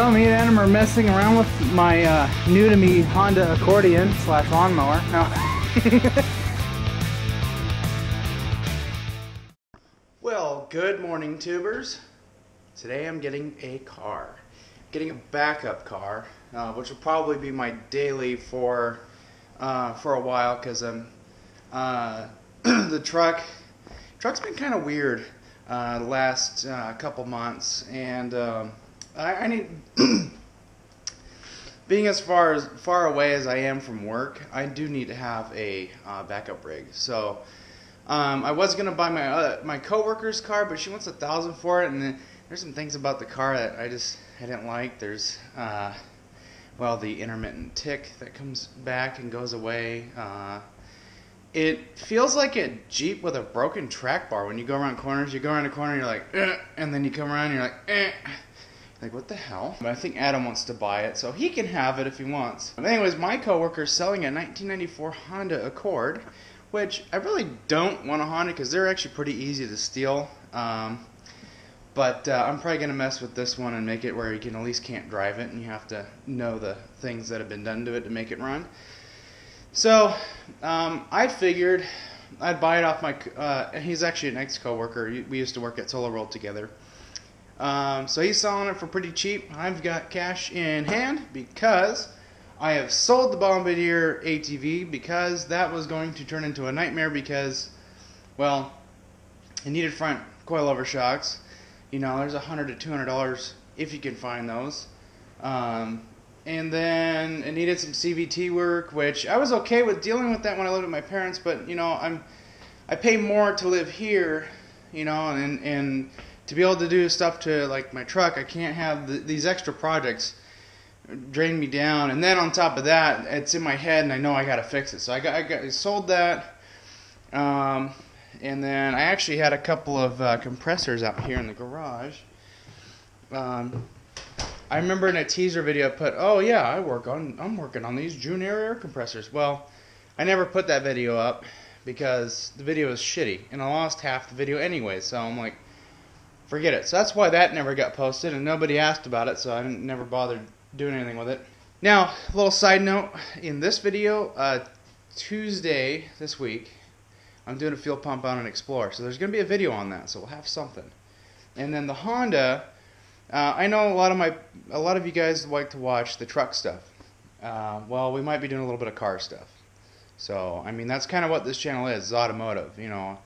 Well, me and Adam are messing around with my new to me Honda Accordion / lawnmower. No. Well, good morning, tubers. Today I'm getting a car. Getting a backup car, which will probably be my daily for a while, because I'm the truck's been kind of weird the last couple months, and I need being as far away as I am from work, I do need to have a backup rig. So I was gonna buy my coworker's car, but she wants $1,000 for it, and then there's some things about the car that I didn't like. There's well, the intermittent tick that comes back and goes away. It feels like a Jeep with a broken track bar. When you go around corners, you go around a corner, you're like, and then you come around, and you're like, like, what the hell? But I think Adam wants to buy it, so he can have it if he wants. But anyways, my coworker's selling a 1994 Honda Accord, which I really don't want a Honda because they're actually pretty easy to steal. But I'm probably going to mess with this one and make it where you can at least can't drive it, and you have to know the things that have been done to it to make it run. So I figured I'd buy it off my, he's actually an ex-coworker. We used to work at Solar World together. So he's selling it for pretty cheap. I've got cash in hand because I have sold the Bombardier ATV, because that was going to turn into a nightmare because, well, it needed front coilover shocks. You know, there's $100 to $200 if you can find those. And then it needed some CVT work, which I was okay with dealing with that when I lived with my parents, but, you know, I pay more to live here, you know, and to be able to do stuff to, like, my truck, I can't have these extra projects drain me down. And then on top of that, it's in my head and I know I got to fix it. So I sold that. And then I actually had a couple of compressors out here in the garage. I remember in a teaser video I put, oh yeah, I'm working on these June air compressors. Well, I never put that video up because the video is shitty, and I lost half the video anyway, so I'm like, forget it. So that's why that never got posted, and nobody asked about it, so I never bothered doing anything with it. Now, a little side note, in this video, Tuesday this week, I'm doing a fuel pump on an Explorer, so there's going to be a video on that, so we'll have something. And then the Honda, I know a lot of you guys like to watch the truck stuff. Well, we might be doing a little bit of car stuff. So, I mean, that's kind of what this channel is automotive. You know,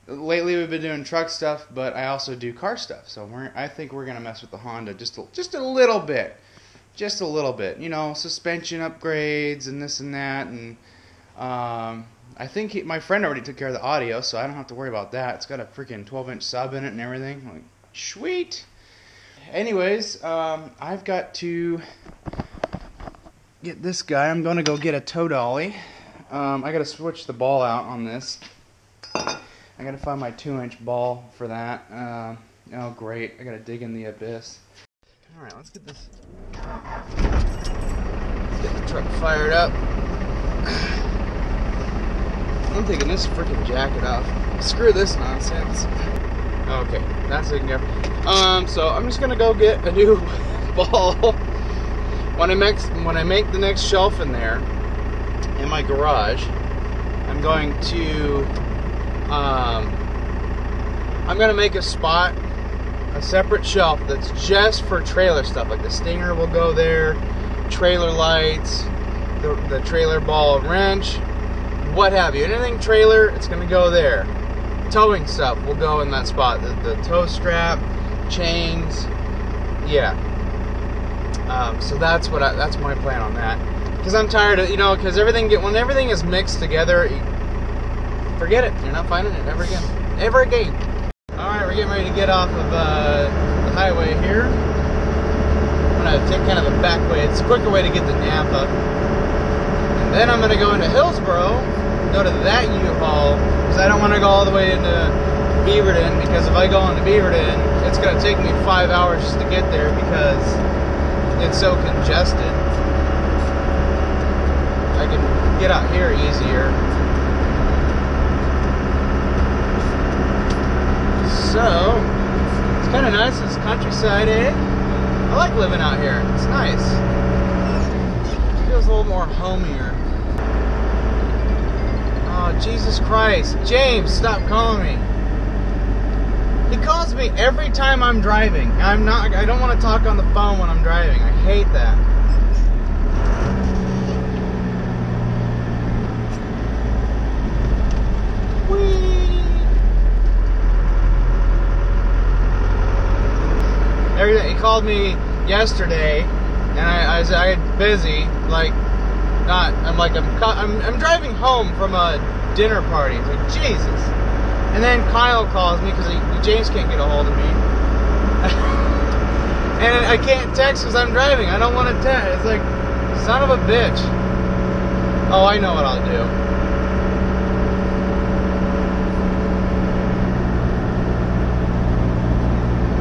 lately we've been doing truck stuff, but I also do car stuff. So I think we're gonna mess with the Honda just a little bit, You know, suspension upgrades and this and that, and I think my friend already took care of the audio, so I don't have to worry about that. It's got a freaking 12-inch sub in it and everything. Like, sweet. Anyways, I've got to get this guy. I'm going to go get a tow dolly. I got to switch the ball out on this. I got to find my 2-inch ball for that. Oh, great. I got to dig in the abyss. Alright, let's get this. Let's get the truck fired up. I'm taking this freaking jacket off. Screw this nonsense. Okay, that's it. So I'm just gonna go get a new ball. When I make the next shelf in there in my garage, I'm going to make a spot, a separate shelf that's just for trailer stuff. Like the Stinger will go there, trailer lights, the trailer ball and wrench, what have you. Anything trailer, it's gonna go there. Towing stuff will go in that spot. The tow strap, chains, yeah. So that's my plan on that. Because I'm tired of, you know, because when everything is mixed together, forget it. You're not finding it ever again. Ever again. All right, we're getting ready to get off of the highway here. I'm gonna take kind of a back way. It's a quicker way to get to Napa. And then I'm gonna go into Hillsboro, go to that U-Haul, because I don't want to go all the way into Beaverton, because if I go into Beaverton, it's going to take me 5 hours just to get there because it's so congested. I can get out here easier. So, it's kind of nice, it's countryside, eh? I like living out here. It's nice. It feels a little more homier. Oh, Jesus Christ. James, stop calling me. He calls me every time I'm driving. I don't want to talk on the phone when I'm driving. I hate that. He called me yesterday, and I was busy. I'm driving home from a dinner party. It's like, Jesus. And then Kyle calls me because James can't get a hold of me, and I can't text because I'm driving. I don't want to text. It's like, son of a bitch. Oh, I know what I'll do.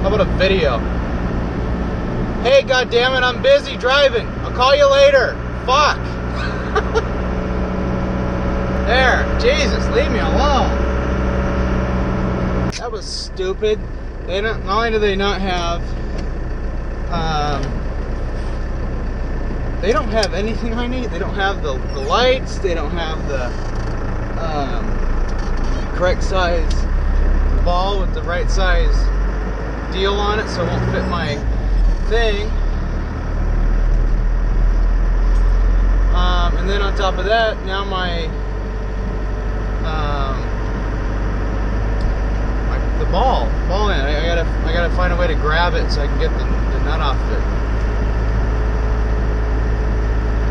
How about a video? Hey, goddammit, I'm busy driving. I'll call you later. Fuck. There. Jesus, leave me alone. That was stupid. Not only do they not have, they don't have anything I need. They don't have the lights. They don't have the correct size ball with the right size deal on it, so it won't fit my thing. And then on top of that, now the ball in it. I gotta find a way to grab it so I can get the nut off of it.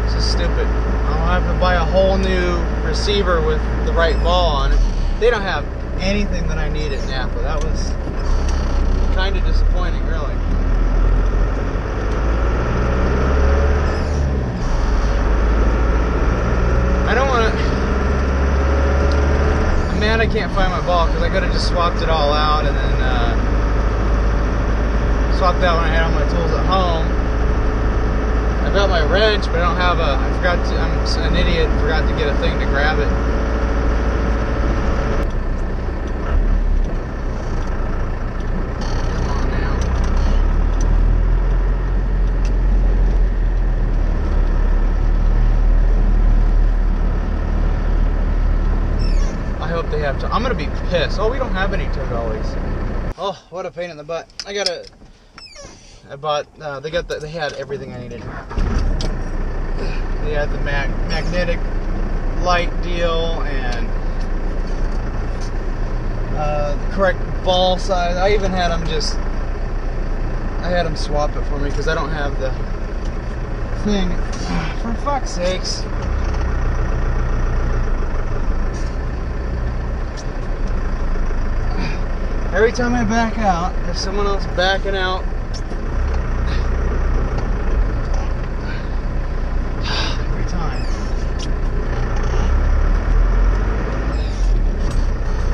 This is stupid. I'll have to buy a whole new receiver with the right ball on it. They don't have anything that I need at Napa. That was kind of disappointing, really. I don't want to. I'm mad I can't find my ball because I could have just swapped it all out and then swapped that when I had all my tools at home. I've got my wrench, but I don't have a. I'm an idiot. Forgot to get a thing to grab it. They have to. I'm gonna be pissed. Oh, we don't have any toe dollies. Oh, what a pain in the butt. I bought. They had everything I needed. They had the magnetic light deal and the correct ball size. I even had them I had them swap it for me because I don't have the thing. For fuck's sakes. Every time I back out, there's someone else backing out. Every time.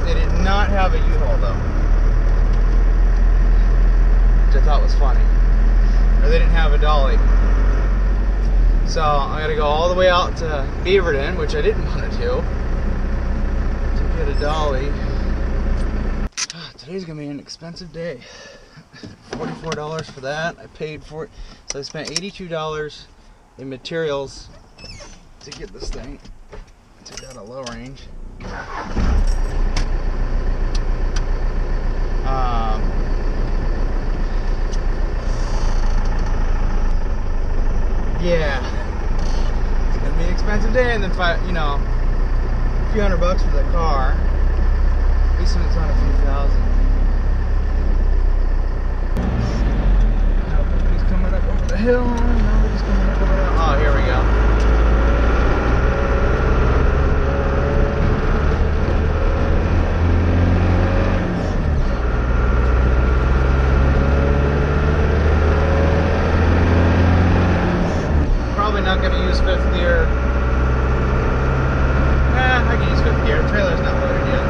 They did not have a U-Haul though, which I thought was funny. Or they didn't have a dolly. So I gotta go all the way out to Beaverton, which I didn't want to do, to get a dolly. Today's gonna be an expensive day. $44 for that. I paid for it. So I spent $82 in materials to get this thing. Took out a low range. Yeah. It's gonna be an expensive day, and then a few $100 for the car. At least when it's on a few thousand. Nobody's coming up over the hill. Nobody's coming up over the hill. Oh, here we go. Probably not going to use fifth gear. I can use fifth gear. The trailer's not loaded yet.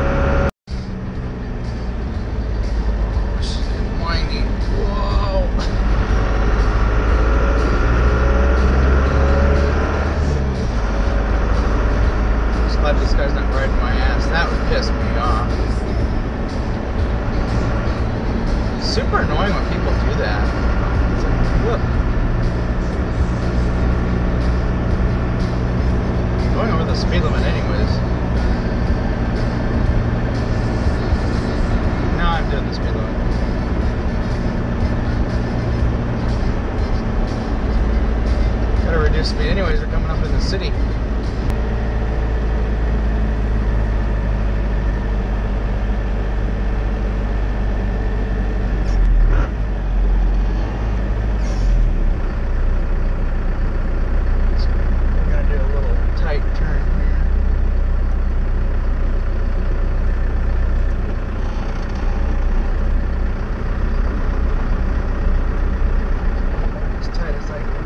speed anyways. We're coming up in the city.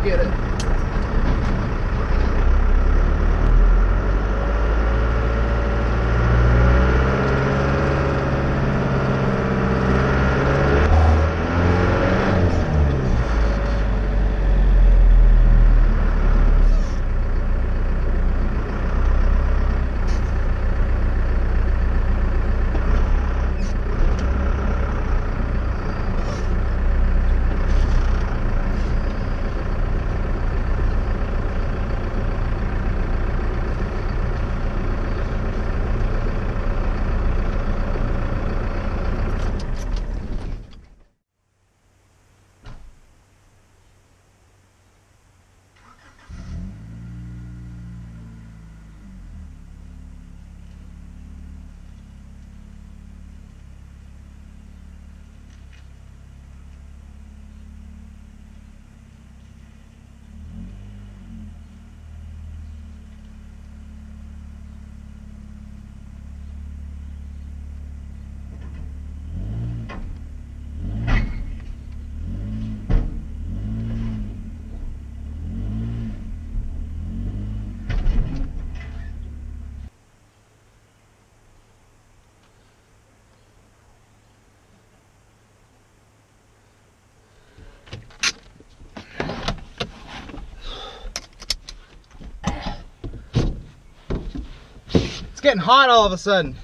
Get it. It's getting hot all of a sudden.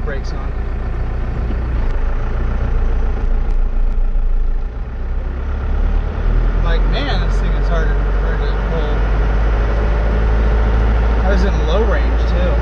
Brakes on. Like, man, this thing is hard to pull. I was in low range too.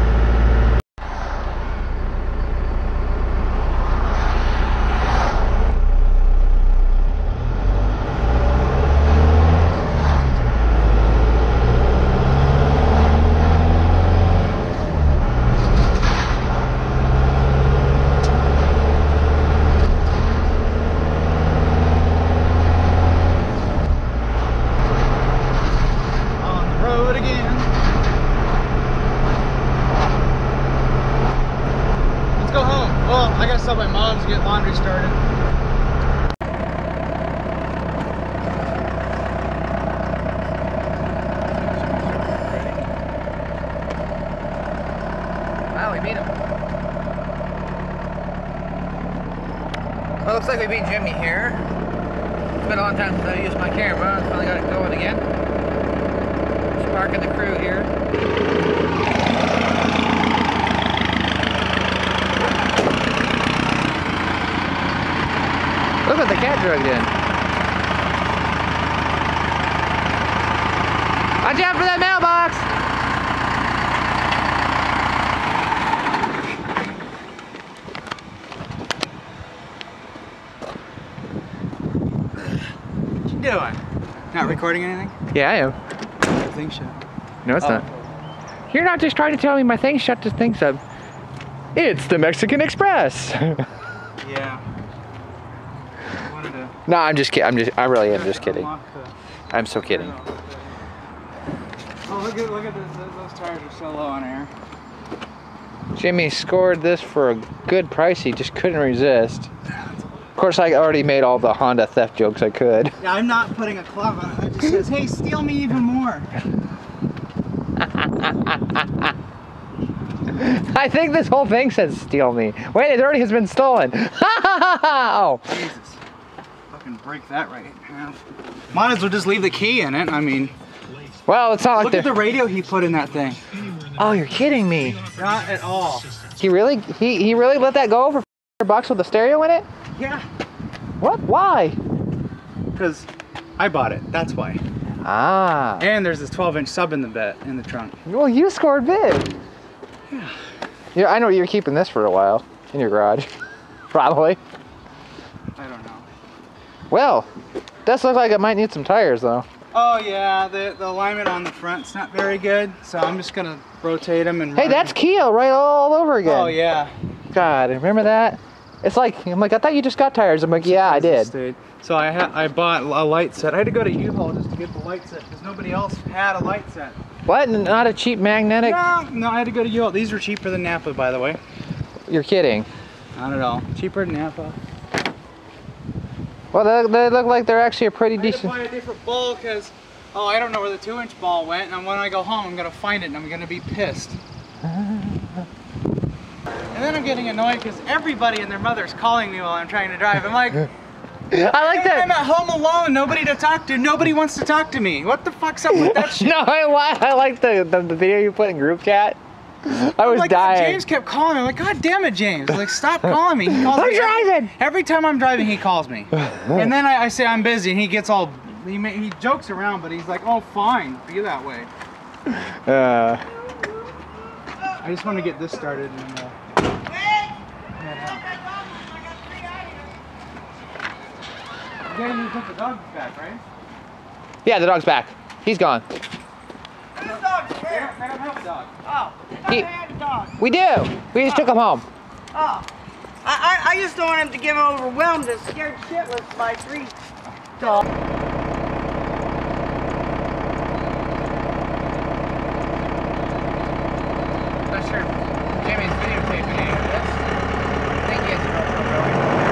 I gotta stop my mom's to get laundry started. Wow, we beat him. Well, looks like we beat Jimmy here. It's been a long time since I used my camera. I finally got it going again. Just parking the crew here. Look what the cat drugged in. Watch out for that mailbox! What you doing? Not recording anything? Yeah, I am. The thing shut. No, it's not. You're not just trying to tell me my thing's shut, this thing's up. It's the Mexican Express! Yeah. No, I'm just kidding. I really am just kidding. I'm so kidding. Oh, look at this. Those tires are so low on air. Jimmy scored this for a good price. He just couldn't resist. Of course, I already made all the Honda theft jokes I could. Yeah, I'm not putting a club on it. It just says, hey, steal me even more. I think this whole thing says steal me. Wait, it already has been stolen. Oh. Jesus. fucking break that right in half. Might as well just leave the key in it. I mean, well, it's not like look at the radio he put in that thing. Oh, you're kidding me. Not at all. He really let that go for $4 with a stereo in it? Yeah. What? Why? Because I bought it. That's why. Ah. And there's this 12-inch sub in the trunk. Well, you scored big. Yeah. Yeah, I know you're keeping this for a while in your garage. Probably. I don't know. Well, does look like it might need some tires though. Oh yeah, the alignment on the front's not very good, so I'm just gonna rotate them and. Hey, that's Kia right all over again. Oh yeah. God, remember that? It's like I'm like I thought you just got tires. I'm like, yeah, I did. So I bought a light set. I had to go to U-Haul just to get the light set because nobody else had a light set. What? Not a cheap magnetic? No, I had to go to U-Haul. These were cheaper than Napa, by the way. You're kidding. Not at all. Cheaper than Napa. Well, they look like they're actually a pretty decent. I had to buy a different ball because, I don't know where the 2-inch ball went, and when I go home, I'm gonna find it, and I'm gonna be pissed. And then I'm getting annoyed because everybody and their mother's calling me while I'm trying to drive. I'm like, I like that. I'm at home alone, nobody to talk to. Nobody wants to talk to me. What the fuck's up with that shit? No, I like the video you put in group chat. I was dying. James kept calling me. I'm like, God damn it, James. Like, stop calling me. He calls I'm me driving. Every time I'm driving, he calls me. And then I say I'm busy, and he gets all, he jokes around, but he's like, oh, fine, be that way. I just want to get this started. And, you gotta need to put the dog back, right? Yeah, the dog's back. He's gone. Whose dog's here? They don't have a dog. Oh, I thought they had a dog. We do. We just took him home. Oh. I just don't want him to get overwhelmed and scared shitless by 3 dogs. Not sure if Jimmy's videotaping any of this. I think he has a GoPro going.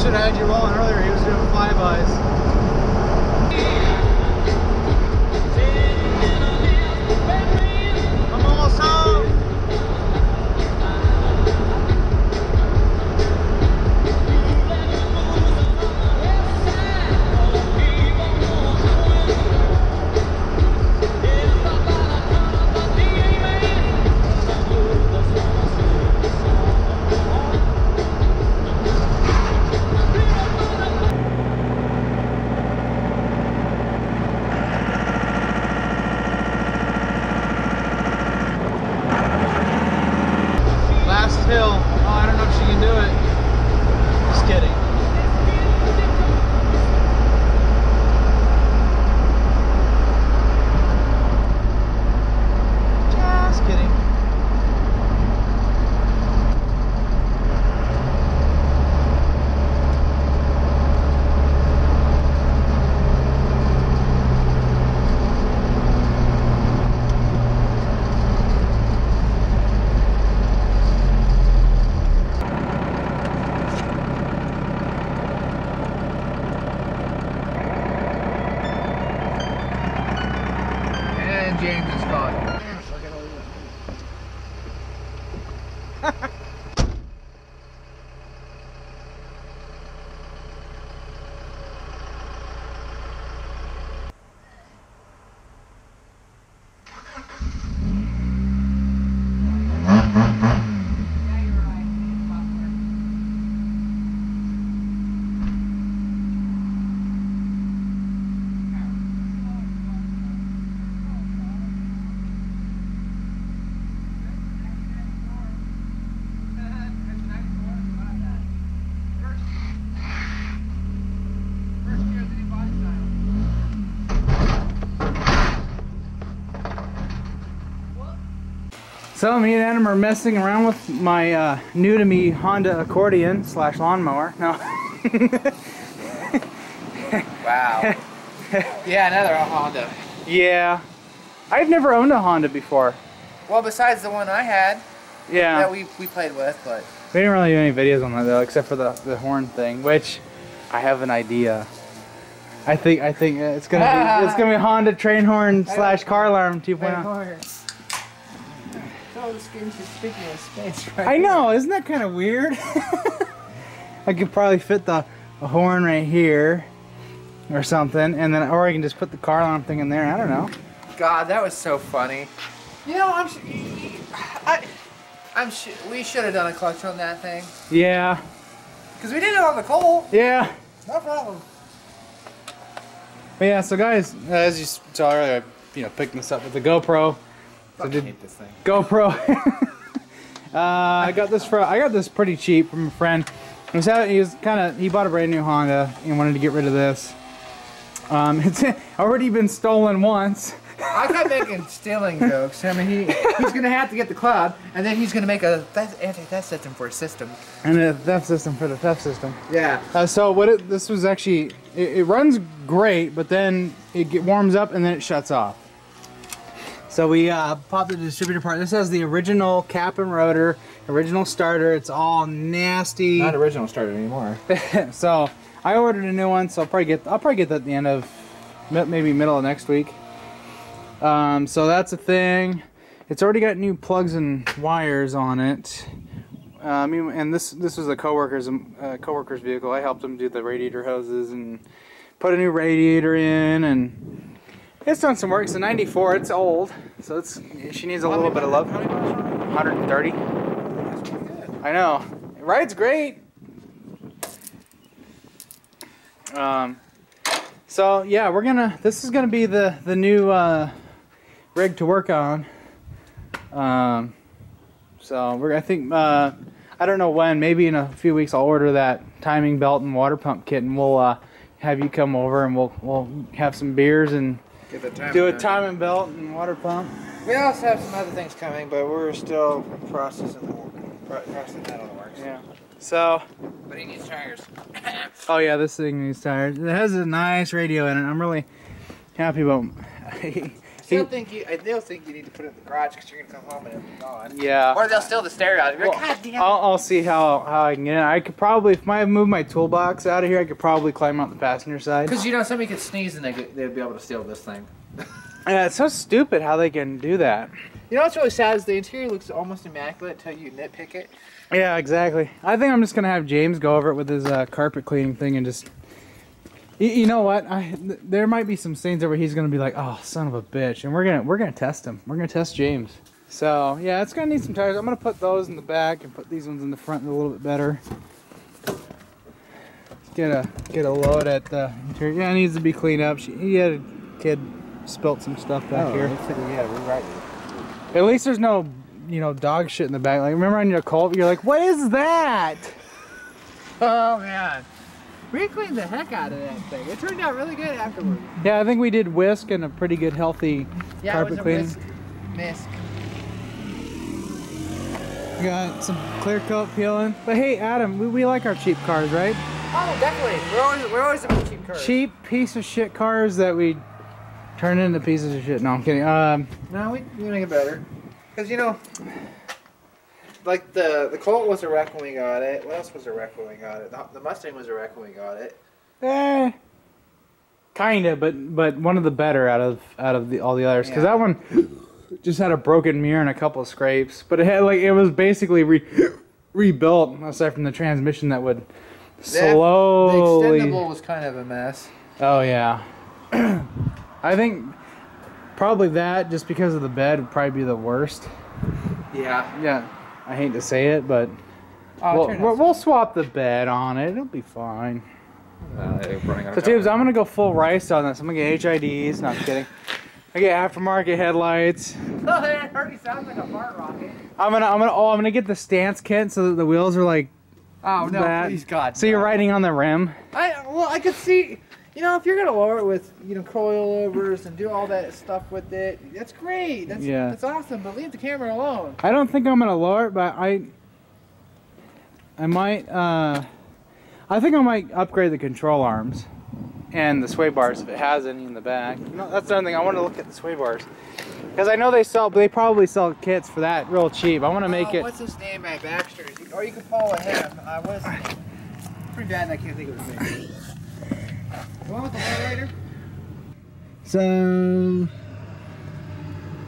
should have had you rolling earlier. He was doing flybys. I'm almost home. So me and Adam are messing around with my new to me Honda Accordion / lawnmower. No. Wow. Yeah, another Honda. Yeah. I've never owned a Honda before. Well, besides the one I had. Yeah. That we played with, but. We didn't really do any videos on that though, except for the horn thing, which I have an idea. I think it's gonna be a Honda train horn / car alarm 2.0. So the skin should speaking of space, right? I know, isn't that kind of weird? I could probably fit the horn right here or something, and then or I can just put the car alarm thing in there. I don't know. God, that was so funny. You know, we should have done a clutch on that thing. Yeah. Because we did it on the coal. Yeah. No problem. But yeah, so guys, as you saw earlier, I picked this up with the GoPro. I hate this thing. GoPro. I got this pretty cheap from a friend. He bought a brand new Honda and wanted to get rid of this. It's already been stolen once. I kept making stealing jokes. I mean, he's gonna have to get the club, and then he's gonna make a anti-theft system for his system. And a theft system for the theft system. Yeah. So this was actually, it runs great, but then it warms up and then it shuts off. So we popped the distributor part. This has the original cap and rotor, original starter. It's all nasty. Not original starter anymore. So I ordered a new one. So I'll probably get that at the end of maybe middle of next week. So that's a thing. It's already got new plugs and wires on it. And this was a coworker's vehicle. I helped him do the radiator hoses and put a new radiator in, and it's done some work. It's a 94. It's old, so she needs a little bit of love. 130. That's pretty good. I know. It rides great. So yeah, this is gonna be the new rig to work on. So I think I don't know when, maybe in a few weeks I'll order that timing belt and water pump kit, and we'll have you come over and we'll have some beers and do a timing belt and water pump. We also have some other things coming, but we're still processing that on the works. Yeah. So. But he needs tires. Oh yeah, this thing needs tires. It has a nice radio in it. I'm really happy about. I still think you need to put it in the garage because you're gonna come home and it'll be gone. Yeah. Or they'll steal the stereo out of you. God damn. I'll see how I can get in. I could probably, if I move my toolbox out of here, I could probably climb out the passenger side. Because somebody could sneeze and they'd be able to steal this thing. Yeah, it's so stupid how they can do that. You know what's really sad is the interior looks almost immaculate until you nitpick it. Yeah, exactly. I think I'm just gonna have James go over it with his carpet cleaning thing and just. You know what? There might be some stains over. He's gonna be like, "Oh, son of a bitch," and we're gonna test him. We're gonna test James. So yeah, it's gonna need some tires. I'm gonna put those in the back and put these ones in the front a little bit better. Get a load at the interior. Yeah, it needs to be cleaned up. He had a kid spilt some stuff back here. At least there's no, dog shit in the back. Like, remember on your Colt, you're like, what is that? Oh man, we cleaned the heck out of that thing. It turned out really good afterwards. Yeah, I think we did whisk and a pretty good healthy carpet cleaning. Whisk. We got some clear coat peeling. But hey, Adam, we like our cheap cars, right? Oh, definitely. We're always about cheap cars. Cheap piece of shit cars that we turn into pieces of shit. No, I'm kidding. No, we make it better. Because like the Colt was a wreck when we got it. What else was a wreck when we got it? The Mustang was a wreck when we got it. Kinda, but one of the better out of all the others. Because that one just had a broken mirror and a couple of scrapes. But it was basically rebuilt, aside from the transmission that would slowly. The extendable was kind of a mess. Oh yeah. I think probably that, just because of the bed, would probably be the worst. Yeah. Yeah. I hate to say it, but we'll swap the bed on it. It'll be fine. So, Tubes, I'm gonna go full rice on this. I'm gonna get HIDs. No, I'm kidding. I get aftermarket headlights. Oh, it already sounds like a fart rocket. I'm gonna get the stance kit so that the wheels are like. Oh no! That. Please God. So you're riding on the rim. I could see. You know, if you're gonna lower it with, you know, coilovers and do all that stuff with it, that's great. That's awesome. But leave the camera alone. I don't think I'm gonna lower it, but I might. I think I might upgrade the control arms and the sway bars if it has any in the back. You know, that's another thing. I want to look at the sway bars because I know they probably sell kits for that real cheap. I want to make it. What's his name at Baxter's? Or you can follow him. What's pretty bad and I can't think of his name. The one with the lowrider? So,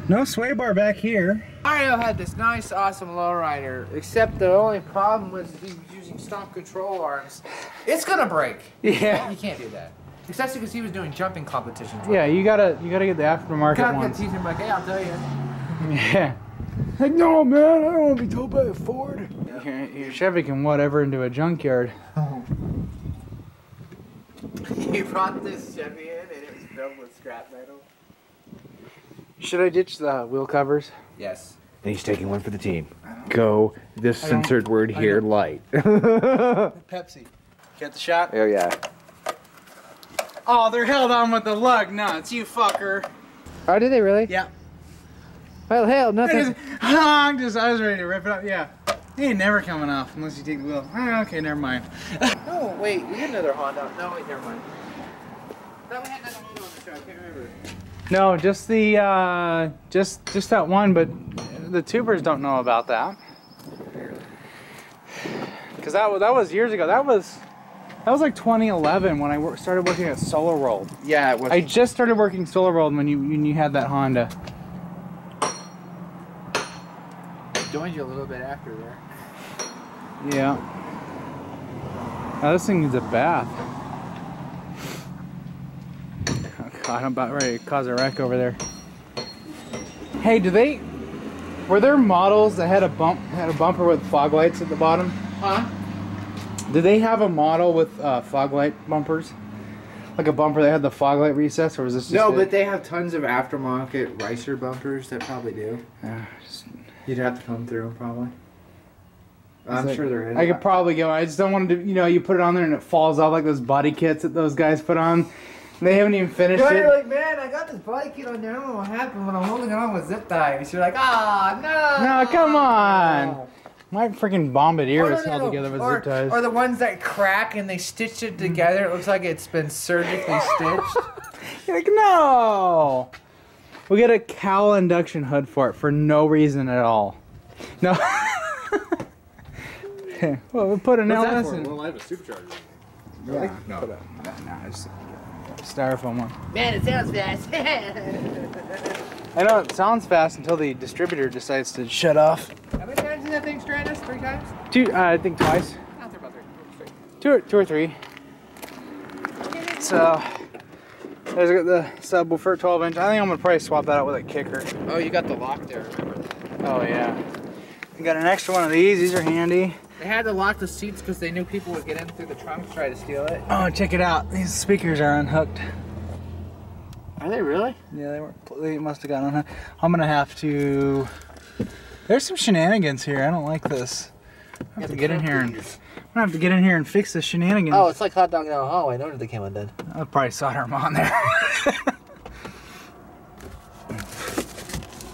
no sway bar back here. Mario had this nice, awesome lowrider, except the only problem was he was using stock control arms. It's gonna break. Yeah. You can't do that. Especially because he was doing jumping competitions. Yeah, you gotta get the aftermarket ones. He's like, hey, I'll tell you. Yeah. Like, no, man, I don't want to be told by a Ford. Your Chevy can whatever into a junkyard. He brought this Chevy in and it was filled with scrap metal. Should I ditch the wheel covers? Yes. And he's taking one for the team. Go, this censored word here, light. Pepsi. Get the shot? Oh, yeah. Oh, they're held on with the lug nuts, you fucker. Oh, did they really? Yeah. Well, hell, nothing. I was ready to rip it up, yeah. He ain't never coming off unless you take the wheel. Okay, never mind. No, wait, we had another Honda. No, wait, never mind. I thought we had another Honda on the show, I can't remember. No, just the, just that one, but the tubers don't know about that. Because that was years ago. That was like 2011 when I started working at Solar World. Yeah, it was. I just started working Solar World when you had that Honda. Joined you a little bit after there. Yeah. Now this thing needs a bath. Oh God, I'm about ready to cause a wreck over there. Hey, were there models that had a bumper with fog lights at the bottom? Huh? Did they have a model with fog light bumpers? Like a bumper that had the fog light recess, or was this just No, but they have tons of aftermarket Ricer bumpers that probably do. You'd have to come through, probably. I'm sure there is. I could probably go. I just don't want to do, you put it on there and it falls off like those body kits that those guys put on. They haven't even finished it. You're like, man, I got this body kit on there. I don't know what happened when I'm holding it on with zip ties. You're like, ah, no. No, come on. My freaking bombardier is held together with zip ties. Or the ones that crack and they stitch it together. It looks like it's been surgically stitched. You're like, no. We got a cowl induction hood for it for no reason at all. No. Well, we put an LS in. Well, I have a supercharger. Really? Yeah. No. No, it's a styrofoam one. Man, it sounds fast. I know it sounds fast until the distributor decides to shut off. How many times did that thing strand us? 3 times? I think twice. No, they're about 3. Two or three. So there's the subwoofer 12-inch. I think I'm gonna probably swap that out with a kicker. Oh, you got the lock there, remember that? Oh yeah. I got an extra one of these. These are handy. They had to lock the seats because they knew people would get in through the trunk to try to steal it. Oh, check it out. These speakers are unhooked. Are they really? Yeah, they must have gotten unhooked. I'm gonna have to. There's some shenanigans here. I don't like this. I have to get in here and. I'm gonna have to get in here and fix the shenanigans. Oh, it's like hot dog down the hallway. No wonder they came undone. I'll probably solder them on there.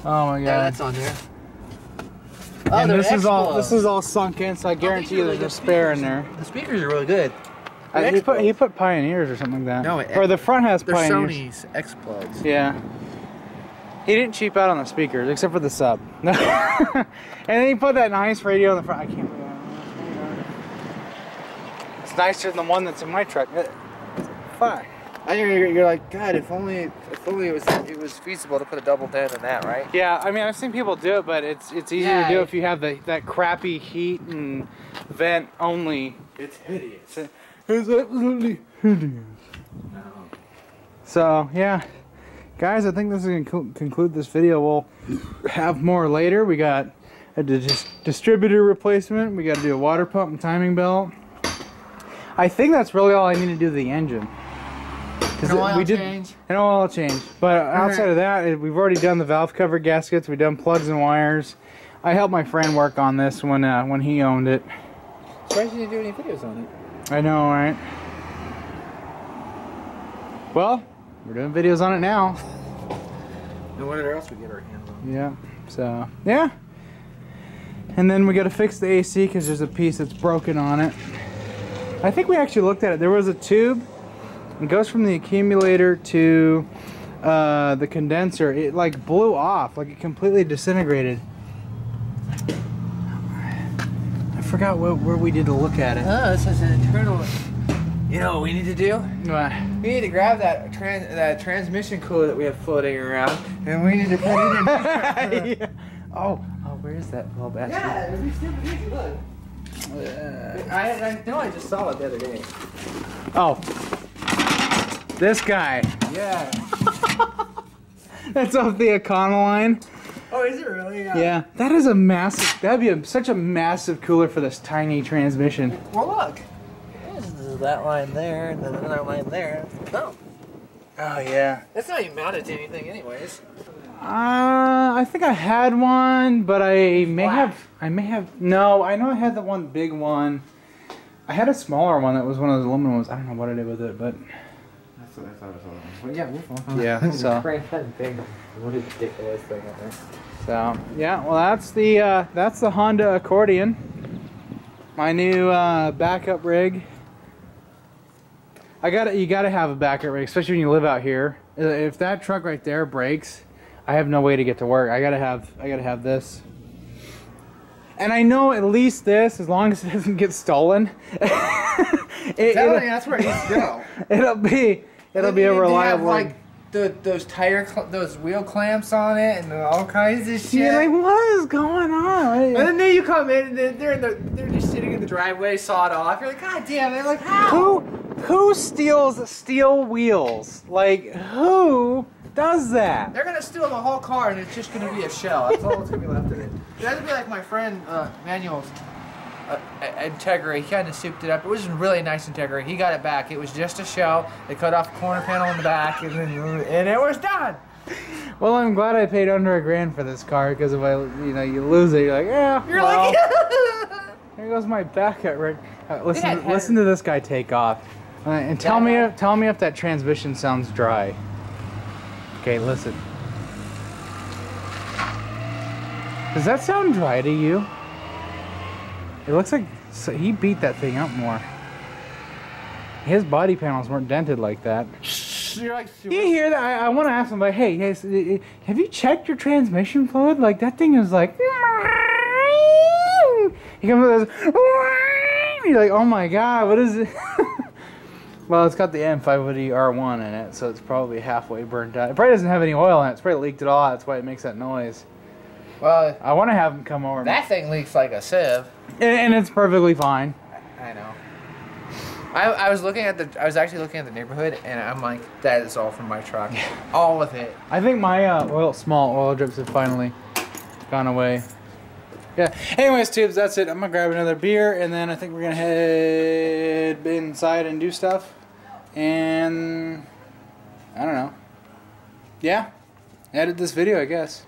Oh my god. Yeah, that's on there. And this is all sunk in, so I guarantee you there's a spare in there. The speakers are really good. He put Pioneers or something like that. No, or the front has they're Pioneers. Sony's X-Plugs. Yeah. He didn't cheap out on the speakers, except for the sub. And then he put that nice radio in the front. I can't believe that. It's nicer than the one that's in my truck. Fuck. You're like, God, if only it was feasible to put a double den in that, right? Yeah, I mean, I've seen people do it, but it's easier to do if you have that crappy heat and vent only. It's hideous. It's absolutely hideous. No. So, yeah. Guys, I think this is going to conclude this video. We'll have more later. We got a distributor replacement. We got to do a water pump and timing belt. I think that's really all I need to do to the engine. An oil change. An oil change. But outside of that, we've already done the valve cover gaskets. We've done plugs and wires. I helped my friend work on this when he owned it. Surprised you didn't do any videos on it. I know, right? Well, we're doing videos on it now. And whatever else we get our hands on. Yeah. So yeah. And then we got to fix the AC because there's a piece that's broken on it. I think we actually looked at it. There was a tube. It goes from the accumulator to the condenser. It like blew off, like it completely disintegrated. I forgot where we did to look at it. Oh, this is an internal. You know what we need to do? What? We need to grab that transmission cooler that we have floating around, and we need to put it in there. Yeah. Oh, where is that little bastard? Yeah, it'd be super easy. Look. I know. I just saw it the other day. Oh, this guy. Yeah. That's off the Econoline. Oh, is it really? Yeah, that is a massive. That'd be such a massive cooler for this tiny transmission. Well, look. There's that line there, and then another line there. Oh. Oh yeah. That's not even mounted to anything, anyways. I think I had one, but I may have. No, I know I had the one big one. I had a smaller one that was one of those aluminum ones. I don't know what I did with it, but. That's what I thought it was. But yeah, we're fine. Yeah. So. Crank that thing. What a ridiculous thing up there. So yeah, well that's the Honda Accordion. My new backup rig. You gotta have a backup rig, especially when you live out here. If that truck right there breaks, I have no way to get to work. I gotta have this. And I know at least this, as long as it doesn't get stolen. That's where it needs to go. It'll be a reliable. Have, like, those wheel clamps on it and all kinds of shit. You're like, what is going on? And then you come in and they're just sitting in the driveway, sawed off. You're like, God damn! They're like, how? Who steals steel wheels? Like, who does that? They're gonna steal the whole car and it's just gonna be a shell. That's all that's gonna be left of it. That'd be like my friend Manuel's Integra. He kind of souped it up. It was a really nice Integra. He got it back. It was just a shell. They cut off the corner panel in the back and it was done. Well, I'm glad I paid under $1,000 for this car, because if you lose it, you're like, yeah. You're well, like, there goes my backup rig. Listen to this guy take off, and tell me if that transmission sounds dry. Okay, listen. Does that sound dry to you? It looks like he beat that thing up more. His body panels weren't dented like that. you're like, You hear that? I want to ask him, like, hey, have you checked your transmission fluid? Like, that thing is like... He comes with this... You're like, oh my god, what is it? Well, it's got the M550 R1 in it, so it's probably halfway burnt out. It probably doesn't have any oil in it. It's probably leaked it all out. That's why it makes that noise. well, I want to have him come over. that thing leaks like a sieve. And it's perfectly fine. I know. I was actually looking at the neighborhood, and I'm like, that is all from my truck. All of it. I think my small oil drips have finally gone away. Yeah. Anyways, tubes, that's it. I'm gonna grab another beer, and then I think we're gonna head inside and do stuff. And I don't know. Yeah. Edit this video, I guess.